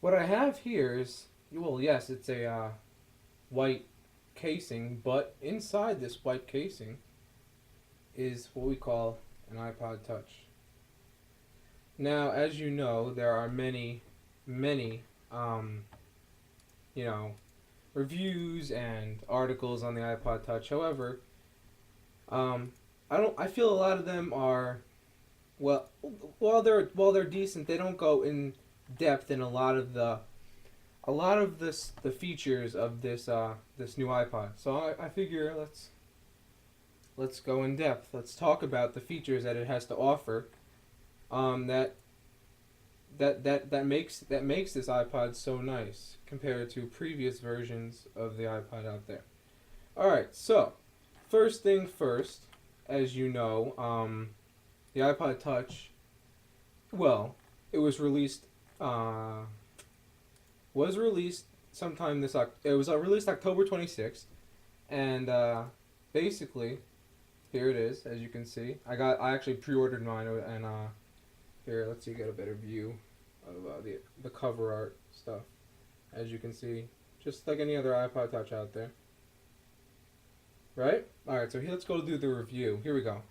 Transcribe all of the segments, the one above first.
What I have here is, well, yes, it's a white casing, but inside this white casing is what we call an iPod Touch. Now, as you know, there are many, um, you know, reviews and articles on the iPod Touch. However, um, I don't. I feel a lot of them are well, while they're decent, they don't go in depth in a lot of the features of this new iPod. So I figure let's go in depth. Let's talk about the features that it has to offer. That makes this iPod so nice compared to previous versions of the iPod out there. All right, so first thing first, as you know, the iPod Touch. Well, it uh, was released sometime this. It was released October 26th, and basically, here it is. As you can see, I actually pre-ordered mine, and here, let's see, get a better view of the cover art stuff. As you can see, just like any other iPod Touch out there, right? All right, so here, let's go do the review. Here we go.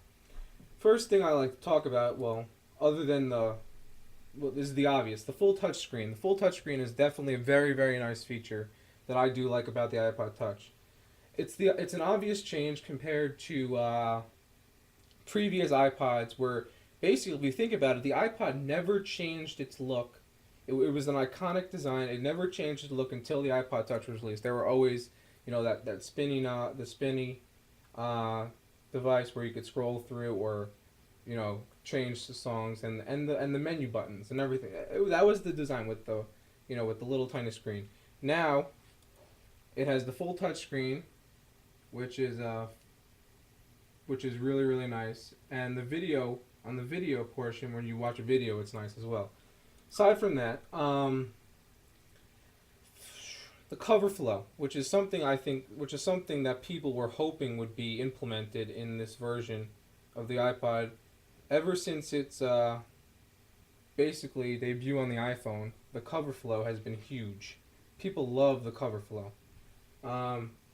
First thing I like to talk about, well, other than this is the obvious, the full touchscreen. The full touchscreen is definitely a very, very nice feature that I do like about the iPod Touch. It's an obvious change compared to previous iPods, where basically, if you think about it, the iPod never changed its look. It was an iconic design. It never changed its look until the iPod Touch was released. There were always, that spinning, the spinny uh, device where you could scroll through or, change the songs and the menu buttons and everything. That was the design with the little tiny screen. Now, it has the full touch screen, which is really, really nice, and the video on the video portion, when you watch a video, it's nice as well. Aside from that, the cover flow, which is something that people were hoping would be implemented in this version of the iPod, ever since its basically debut on the iPhone. The cover flow has been huge. People love the cover flow,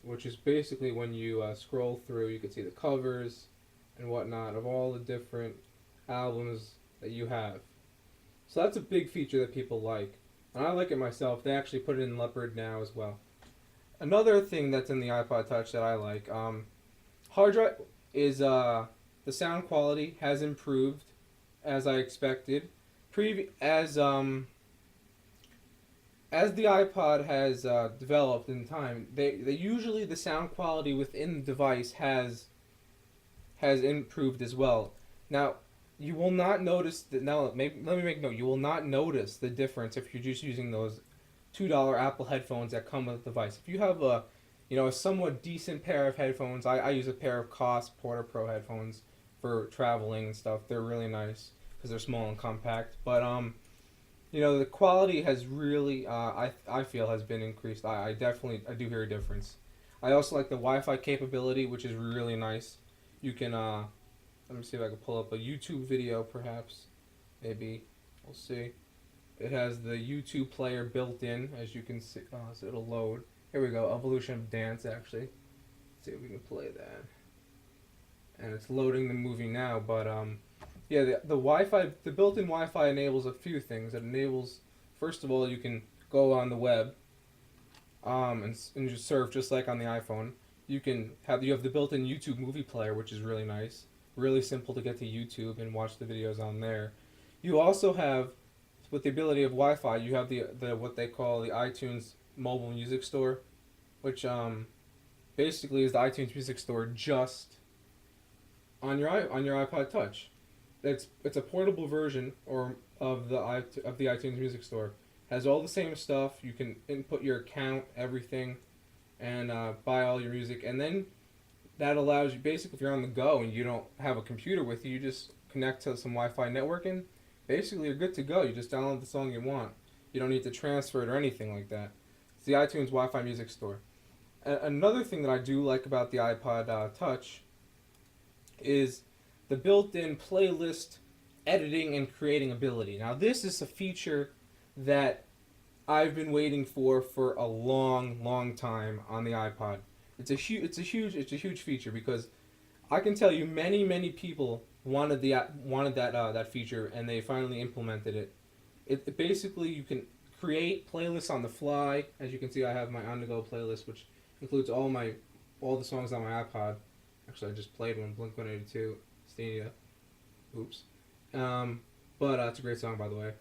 which is basically when you scroll through, you can see the covers and whatnot of all the different albums that you have. So that's a big feature that people like. And I like it myself. They actually put it in Leopard now as well. Another thing that's in the iPod Touch that I like, hard drive, is the sound quality has improved as I expected. As the iPod has developed in time, they usually the sound quality within the device has improved as well. Now, you will not notice that. Now, let me make note. You will not notice the difference if you're just using those $2 Apple headphones that come with the device. If you have a somewhat decent pair of headphones, I use a pair of Koss Porter Pro headphones for traveling and stuff. They're really nice because they're small and compact. But the quality has really, I feel, has been increased. I do hear a difference. I also like the Wi-Fi capability, which is really nice. You can let me see if I can pull up a YouTube video, perhaps. Maybe we'll see. It has the YouTube player built in, as you can see. So it'll load. Here we go. Evolution of Dance, actually. Let's see if we can play that. And it's loading the movie now, but yeah, the Wi-Fi, the built-in Wi-Fi enables a few things. It enables, first of all, you can go on the web, and just surf just like on the iPhone. You have the built-in YouTube movie player, which is really nice. Really simple to get to YouTube and watch the videos on there. You also have, with the ability of Wi-Fi, you have the what they call the iTunes mobile music store, which basically is the iTunes music store just on your iPod Touch. It's a portable version of the iTunes music store. Has all the same stuff. You can input your account, everything, and buy all your music, and then that allows you, basically, if you're on the go and you don't have a computer with you, you just connect to some Wi-Fi network and basically you're good to go. You just download the song you want. You don't need to transfer it or anything like that. It's the iTunes Wi-Fi music store. Another thing that I do like about the iPod Touch is the built-in playlist editing and creating ability. Now, this is a feature that I've been waiting for a long, long time on the iPod. It's a huge feature because I can tell you many people wanted that feature and they finally implemented it. It basically you can create playlists on the fly. As you can see, I have my on the go playlist, which includes all the songs on my iPod. Actually, I just played one, Blink 182, Stania. Oops. Um, but it's a great song, by the way.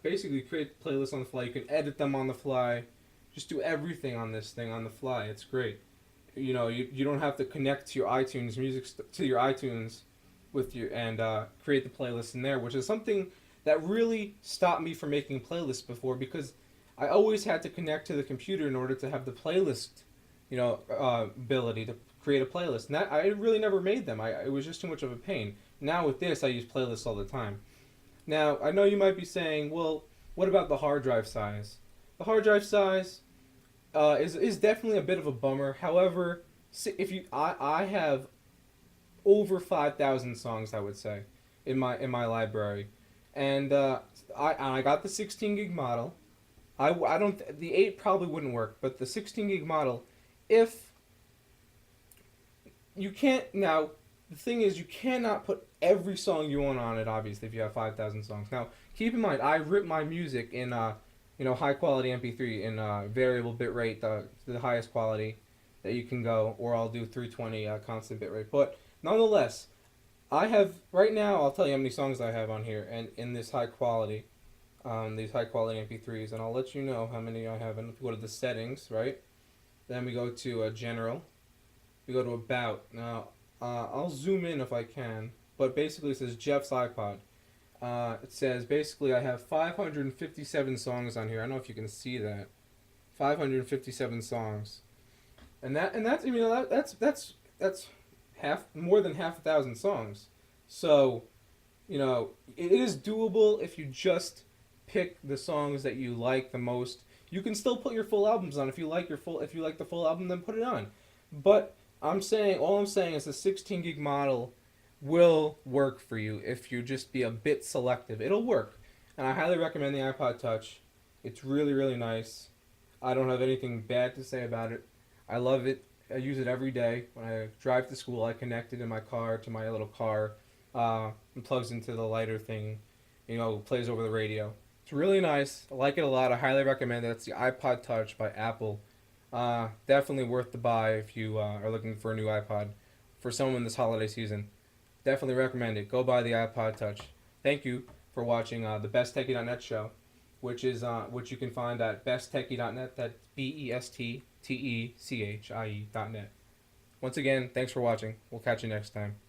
Basically, create playlists on the fly. You can edit them on the fly. Just do everything on this thing on the fly. It's great. You don't have to connect to your iTunes to your iTunes with your and create the playlist in there, which is something that really stopped me from making playlists before because I always had to connect to the computer in order to have the playlist, ability to create a playlist. And that I really never made them. It was just too much of a pain. Now with this, I use playlists all the time. Now I know you might be saying, well, what about the hard drive size? The hard drive size is definitely a bit of a bummer. However, if you I have over 5,000 songs, I would say, in my library, and I got the 16 gig model. I don't the 8 probably wouldn't work, but the 16 gig model, if you can't now. The thing is, you cannot put every song you want on it. Obviously, if you have 5,000 songs. Now, keep in mind, I rip my music in high quality MP3 in variable bit rate, the highest quality that you can go, or I'll do 320 constant bit rate. But nonetheless, I have right now. I'll tell you how many songs I have on here, and in this high quality, these high quality MP3s, and I'll let you know how many I have. And if we go to the settings, right, then we go to general. We go to about. Now, I'll zoom in if I can, but basically it says Jeff's iPod. It says basically I have 557 songs on here. I don't know if you can see that. 557 songs, and that's that's half more than half a thousand songs. So, it is doable if you just pick the songs that you like the most. You can still put your full albums on if you like the full album, then put it on. But all I'm saying is the 16 gig model will work for you if you just be a bit selective. It'll work, and I highly recommend the iPod Touch. It's really really nice. I don't have anything bad to say about it. I love it. I use it every day. When I drive to school, I connect it in my car to my little car. And plugs into the lighter thing. Plays over the radio. It's really nice. I like it a lot. I highly recommend it. It's the iPod Touch by Apple. Definitely worth the buy if you are looking for a new iPod for someone this holiday season. Definitely recommend it. Go buy the iPod Touch. Thank you for watching the BestTechie.net show, which you can find at besttechie.net. That's BESTTECHIE.net. Once again, thanks for watching. We'll catch you next time.